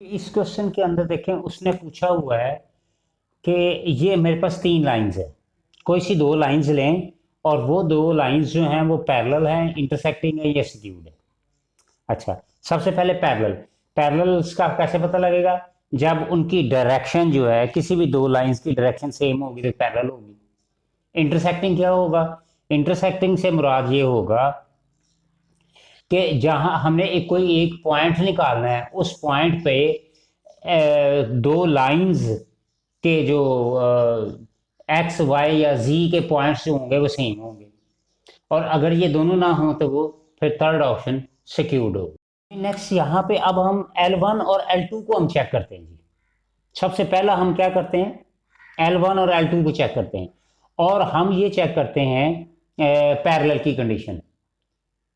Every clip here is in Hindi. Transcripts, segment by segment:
इस क्वेश्चन के अंदर देखें, उसने पूछा हुआ है कि ये मेरे पास तीन लाइंस है, कोई सी दो लाइंस लें और वो दो लाइंस जो हैं वो पैरेलल हैं, इंटरसेक्टिंग है, ये स्क्यूड है। अच्छा, सबसे पहले पैरेलल। पैरेलल्स का कैसे पता लगेगा? जब उनकी डायरेक्शन जो है, किसी भी दो लाइंस की डायरेक्शन सेम होगी तो पैरेलल होगी। इंटरसेक्टिंग क्या होगा? इंटरसेक्टिंग से मुराद ये होगा कि जहां हमने कोई एक पॉइंट निकालना है, उस पॉइंट पे दो लाइंस के जो एक्स वाई या जी के पॉइंट्स जो होंगे वो सेम होंगे, और अगर ये दोनों ना हो तो वो फिर थर्ड ऑप्शन सिक्योर्ड होगा। नेक्स्ट यहाँ पे अब हम L1 और L2 को हम चेक करते हैं जी। सबसे पहला हम क्या करते हैं, L1 और L2 को चेक करते हैं, और हम ये चेक करते हैं पैरेलल की कंडीशन।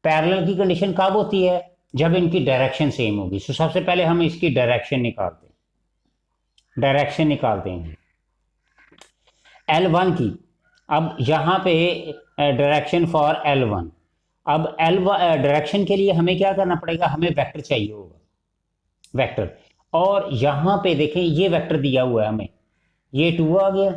पैरेलल की कंडीशन कब होती है? जब इनकी डायरेक्शन सेम होगी। सो सबसे पहले हम इसकी डायरेक्शन निकालते हैं L1 की। अब यहाँ पे डायरेक्शन फॉर L1। अब डायरेक्शन के लिए हमें क्या करना पड़ेगा? हमें वेक्टर चाहिए होगा, वेक्टर। और यहाँ पे देखें, ये वेक्टर दिया हुआ है हमें, ये 2 आ गया,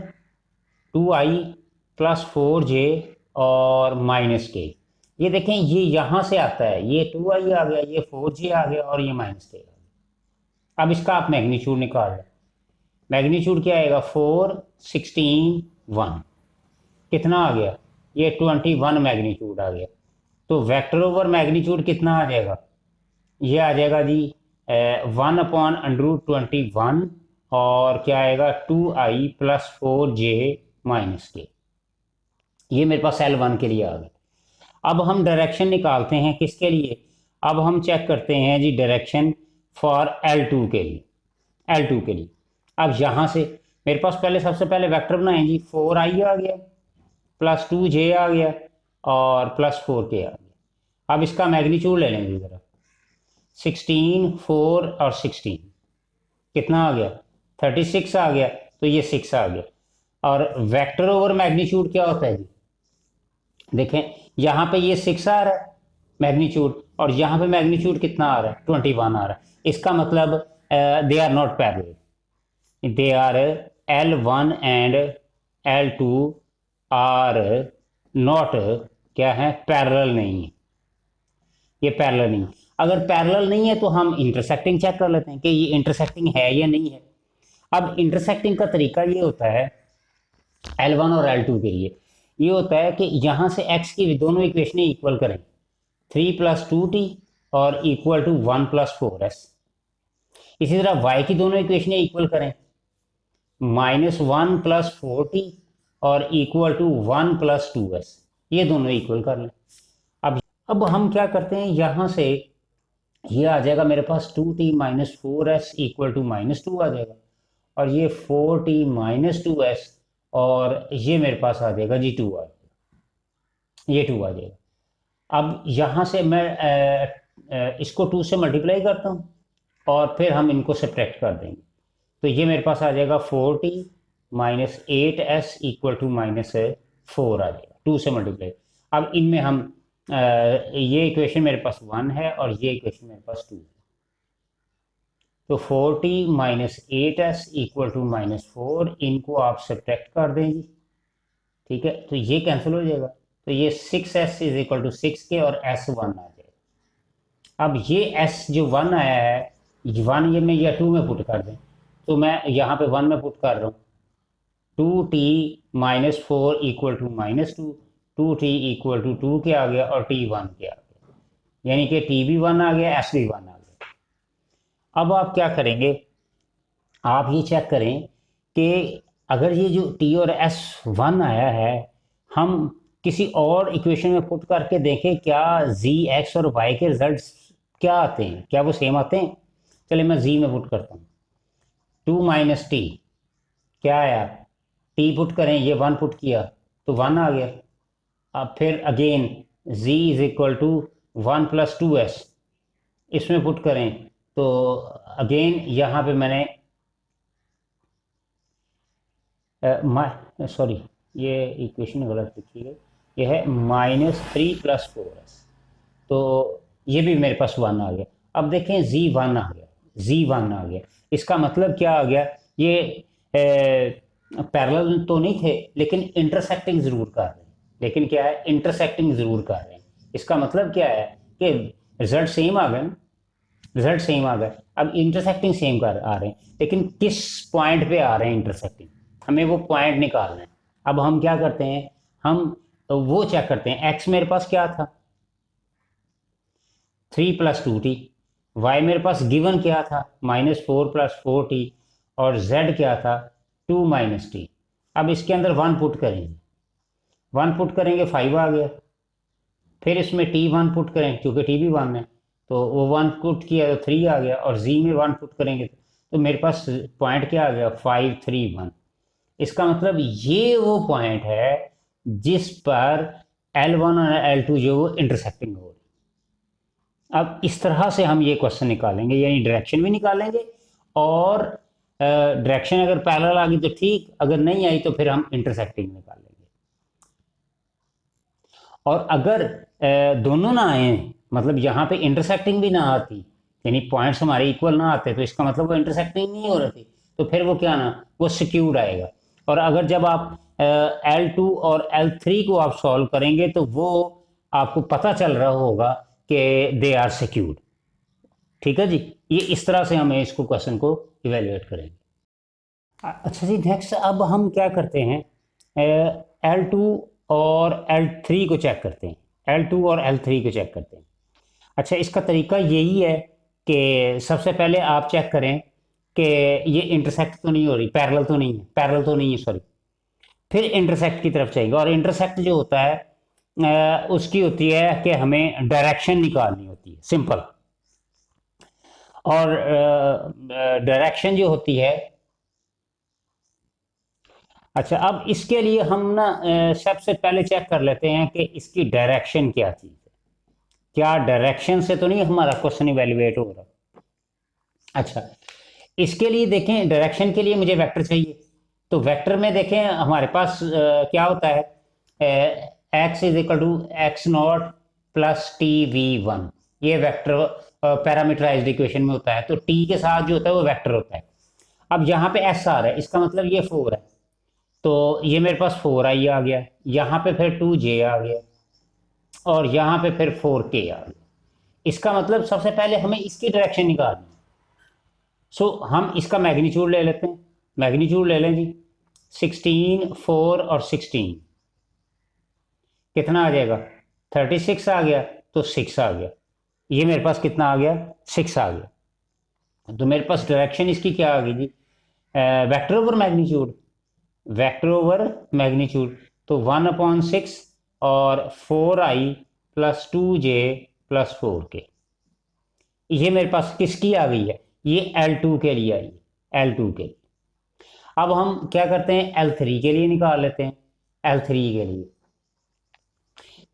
2i प्लस 4j और माइनस के। ये देखें, ये यहाँ से आता है, ये 2i आ गया, ये 4j आ गया और ये माइनस के आ गया। अब इसका आप मैग्नीट्यूड निकाल लें। मैग्नीट्यूड क्या आएगा? 4, 16, 1। कितना आ गया? ये 21 मैग्नीट्यूड आ गया। तो वेक्टर ओवर मैग्नीट्यूड कितना आ जाएगा? ये आ जाएगा जी 1/√21, और क्या आएगा? 2i प्लस 4j माइनस के। ये मेरे पास L1 के लिए आ गया। अब हम डायरेक्शन निकालते हैं किसके लिए? अब हम चेक करते हैं जी डायरेक्शन फॉर L2 के लिए। L2 के लिए अब यहाँ से मेरे पास पहले, सबसे पहले वेक्टर बनाएं जी। 4i आ गया, प्लस 2j आ गया और प्लस 4k आ गया। अब इसका मैग्नीट्यूड ले लेंगे ज़रा। 16, 4 और 16 कितना आ गया? 36 आ गया, तो ये 6 आ गया। और वेक्टर ओवर मैग्नीट्यूड क्या होता है जी? देखें, यहाँ पे ये 6 आ रहा है मैग्नीट्यूड, और यहाँ पे मैग्नीट्यूड कितना आ रहा है? 21 आ रहा है। इसका मतलब they are not parallel, they are L1 and L2 are not, क्या है? पैरेलल नहीं है, ये पैरेलल नहीं। अगर पैरेलल नहीं है तो हम इंटरसेक्टिंग चेक कर लेते हैं कि ये इंटरसेक्टिंग है या नहीं है। अब इंटरसेक्टिंग का तरीका ये होता है L1 और L2 के लिए, ये होता है कि यहाँ से x की दोनों इक्वेशनें इक्वल करें, 3 + 2t और इक्वल टू 1 + 4s। इसी तरह y की दोनों इक्वेशनें इक्वल करें, -1 + 4t और इक्वल टू 1 + 2s। ये दोनों इक्वल कर लें। अब हम क्या करते हैं, यहाँ से ये आ जाएगा मेरे पास 2t - 4s इक्वल टू -2 आ जाएगा, और ये 4t - 2s, और ये मेरे पास आ जाएगा जी 2 आ जाएगा, ये 2 आ जाएगा। अब यहाँ से मैं इसको 2 से मल्टीप्लाई करता हूँ और फिर हम इनको सब्ट्रैक्ट कर देंगे। तो ये मेरे पास आ जाएगा 4t - 8s इक्वल टू -4 आ जाएगा, 2 से मल्टीप्लाई। अब इनमें हम ये इक्वेशन मेरे पास 1 है और ये इक्वेशन मेरे पास 2 है। तो 4t - 8s इक्वल टू -4, इनको आप सब्ट्रैक्ट कर दें जी। ठीक है, तो ये कैंसिल हो जाएगा, तो ये 6s is equal to 6k और s 1 आ जाएगा। अब ये s जो 1 आया है, 1 ये में या 2 में पुट कर दें, तो मैं यहाँ पे 1 में पुट कर रहा हूँ। 2t - 4 equal to -2, 2t equal to 2 के आ गया और t 1 के आ गया, यानी कि t भी 1 आ गया, s भी 1 आ गया। अब आप क्या करेंगे, आप ये चेक करें कि अगर ये जो t और s 1 आया है, हम किसी और इक्वेशन में पुट करके देखें क्या z, x और y के रिजल्ट्स क्या आते हैं, क्या वो सेम आते हैं? चलिए मैं z में पुट करता हूँ। 2 - t क्या आया? t पुट करें, ये 1 पुट किया तो 1 आ गया। अब फिर again z is equal to 1 + 2s, इसमें पुट करें तो अगेन यहाँ पे मैंने सॉरी, ये इक्वेशन गलत लिखी है, ये है -3 + 4s, तो ये भी मेरे पास 1 आ गया। अब देखें z 1 आ गया, Z1 आ गया। इसका मतलब क्या आ गया, ये पैरेलल तो नहीं थे लेकिन इंटरसेक्टिंग ज़रूर कर रहे हैं। लेकिन क्या है, इंटरसेक्टिंग ज़रूर कर रहे हैं। इसका मतलब क्या है कि रिजल्ट सेम आ गए ना, रिजल्ट सेम आ गए। अब इंटरसेक्टिंग सेम कर आ रहे हैं, लेकिन किस पॉइंट पे आ रहे हैं इंटरसेक्टिंग, हमें वो पॉइंट निकालना है। अब हम क्या करते हैं, हम तो वो चेक करते हैं। एक्स मेरे पास क्या था, 3 + 2t। वाई मेरे पास गिवन क्या था, -4 + 4t। और z क्या था, 2 - t। अब इसके अंदर 1 पुट करेंगे, 1 पुट करेंगे 5 आ गया। फिर इसमें t1 पुट करें क्योंकि t भी 1 है, तो वो 1 पुट किया तो 3 आ गया। और z में 1 पुट करेंगे तो मेरे पास पॉइंट क्या आ गया, 5 3 1। इसका मतलब ये वो पॉइंट है जिस पर L1 और L2 जो वो इंटरसेक्टिंग हो रही। अब इस तरह से हम ये क्वेश्चन निकालेंगे, यानी डायरेक्शन भी निकालेंगे, और डायरेक्शन अगर पैरेलल आ गई तो ठीक, अगर नहीं आई तो फिर हम इंटरसेक्टिंग निकालेंगे। और अगर दोनों ना आए, मतलब यहाँ पे इंटरसेक्टिंग भी ना आती, यानी पॉइंट्स हमारे इक्वल ना आते, तो इसका मतलब वो इंटरसेक्टिंग नहीं हो रही थी, तो फिर वो क्या ना, वो सिक्यूर्ड आएगा। और अगर जब आप L2 और L3 को आप सॉल्व करेंगे तो वो आपको पता चल रहा होगा कि दे आर सिक्यूर्ड। ठीक है जी, ये इस तरह से हमें इसको क्वेश्चन को इवेल्युएट करेंगे। अच्छा जी, नेक्स्ट अब हम क्या करते हैं, L2 और L3 को चेक करते हैं। L2 और L3 को चेक करते हैं। अच्छा, इसका तरीका यही है कि सबसे पहले आप चेक करें कि ये इंटरसेक्ट तो नहीं हो रही, पैरेलल तो नहीं है, पैरेलल तो नहीं है सॉरी। फिर इंटरसेक्ट की तरफ चाहिए, और इंटरसेक्ट जो होता है उसकी होती है कि हमें डायरेक्शन निकालनी होती है, सिंपल। और डायरेक्शन जो होती है, अच्छा अब इसके लिए हम ना सबसे पहले चेक कर लेते हैं कि इसकी डायरेक्शन क्या चीज़ है। क्या डायरेक्शन से तो नहीं हमारा क्वेश्चन इवेल्युएट हो रहा। अच्छा, इसके लिए देखें, डायरेक्शन के लिए मुझे वेक्टर चाहिए। तो वेक्टर में देखें हमारे पास क्या होता है, x = x0 + tv1। ये वेक्टर पैरामीटराइज्ड इक्वेशन में होता है, तो t के साथ जो होता है वो वेक्टर होता है। अब यहाँ पे s आ रहा है, इसका मतलब ये 4 है, तो ये मेरे पास 4i आ गया। यहाँ पे फिर 2j आ गया, और यहाँ पे फिर 4k आ गया। इसका मतलब सबसे पहले हमें इसकी डायरेक्शन निकालनी है। सो हम इसका मैग्नीट्यूड ले लेते हैं, मैग्नीट्यूड ले लें जी। 16, 4 और 16 कितना आ जाएगा, 36 आ गया, तो 6 आ गया। ये मेरे पास कितना आ गया, 6 आ गया। तो मेरे पास डायरेक्शन इसकी क्या आ गई जी, vector over magnitude, vector over magnitude. तो 1/6 और 4i + 2j + 4k, ये मेरे पास किसकी आ गई है, ये L2 के लिए आई है, L2 के लिए। अब हम क्या करते हैं, L3 के लिए निकाल लेते हैं, L3 के लिए,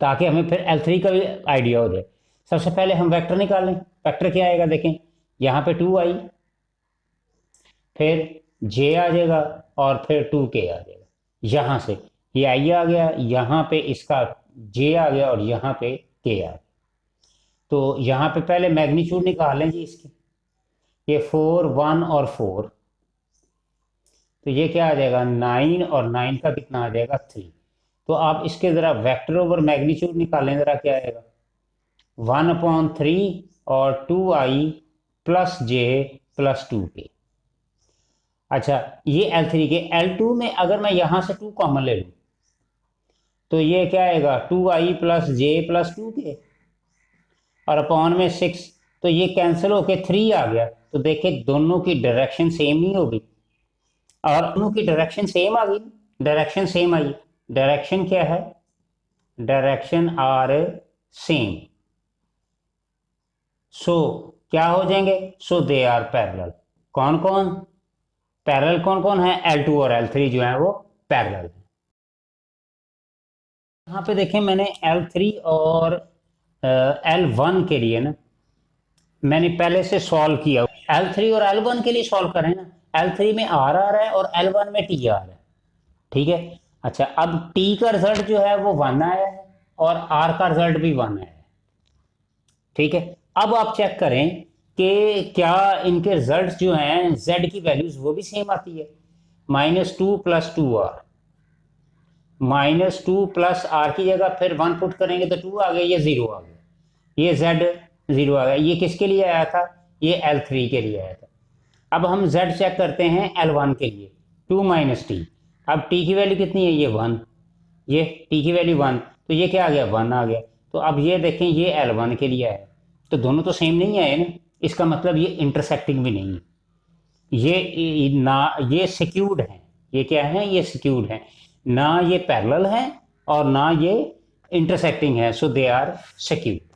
ताकि हमें फिर L3 का भी आइडिया हो जाए। सबसे पहले हम वेक्टर निकालें। वेक्टर क्या आएगा, देखें यहाँ पे 2i, फिर j आ जाएगा, और फिर 2k आ जाएगा। यहाँ से ये i आ गया, यहाँ पे इसका j आ गया, और यहाँ पे k आ गया। तो यहाँ पे पहले मैग्नीट्यूड निकाल लें जी इसकी, ये 4, 1 और 4, तो ये क्या आ जाएगा, 9, और 9 का कितना आ जाएगा, 3। तो आप इसके ज़रा वेक्टर ओवर मैग्नीट्यूड निकालें, ज़रा क्या आएगा, 1/3 और 2i + j + 2k। अच्छा, ये L3 के, L2 में अगर मैं यहाँ से 2 कॉमन ले लूँ तो ये क्या आएगा, 2i + j + 2k, और अपॉन में 6, तो ये कैंसिल होके 3 आ गया। तो देखिए दोनों की डायरेक्शन सेम नहीं होगी, और दोनों की डायरेक्शन सेम आ गई, डायरेक्शन सेम आई। डायरेक्शन क्या है, डायरेक्शन आर सेम, सो क्या हो जाएंगे, सो दे आर पैरेलल। कौन कौन पैरेलल, कौन कौन है, L2 और L3 जो है वो पैरेलल है। यहाँ पे देखें मैंने L3 और L1 के लिए ना मैंने पहले से सॉल्व किया। L3 और L1 के लिए सॉल्व करें ना, L3 में R आ रहा है और L1 में T आ रहा है, ठीक है। अच्छा, अब T का रिजल्ट जो है वो 1 आया है, और R का रिजल्ट भी 1 आया है, ठीक है। अब आप चेक करें कि क्या इनके रिजल्ट जो हैं z की वैल्यूज वो भी सेम आती है। -2 + 2r, -2 + r की जगह फिर 1 पुट करेंगे तो 2 आ गया, ये 0 आ गया, ये z 0 आ गया। ये किसके लिए आया था? ये L3 के लिए आया था। अब हम z चेक करते हैं L1 के लिए, 2 - t। अब t की वैल्यू कितनी है? ये 1, ये t की वैल्यू 1, तो ये क्या आ गया? 1 आ गया। तो अब ये देखें, ये L1 के लिए आया, तो दोनों तो सेम नहीं आए ना, इसका मतलब ये इंटरसेक्टिंग भी नहीं है। ये ना, ये सिक्यूर्ड हैं, ये क्या है? ये सिक्यूर्ड हैं, ना ये पैरेलल हैं और ना ये इंटरसेक्टिंग है, सो दे आर सिक्यूर्ड।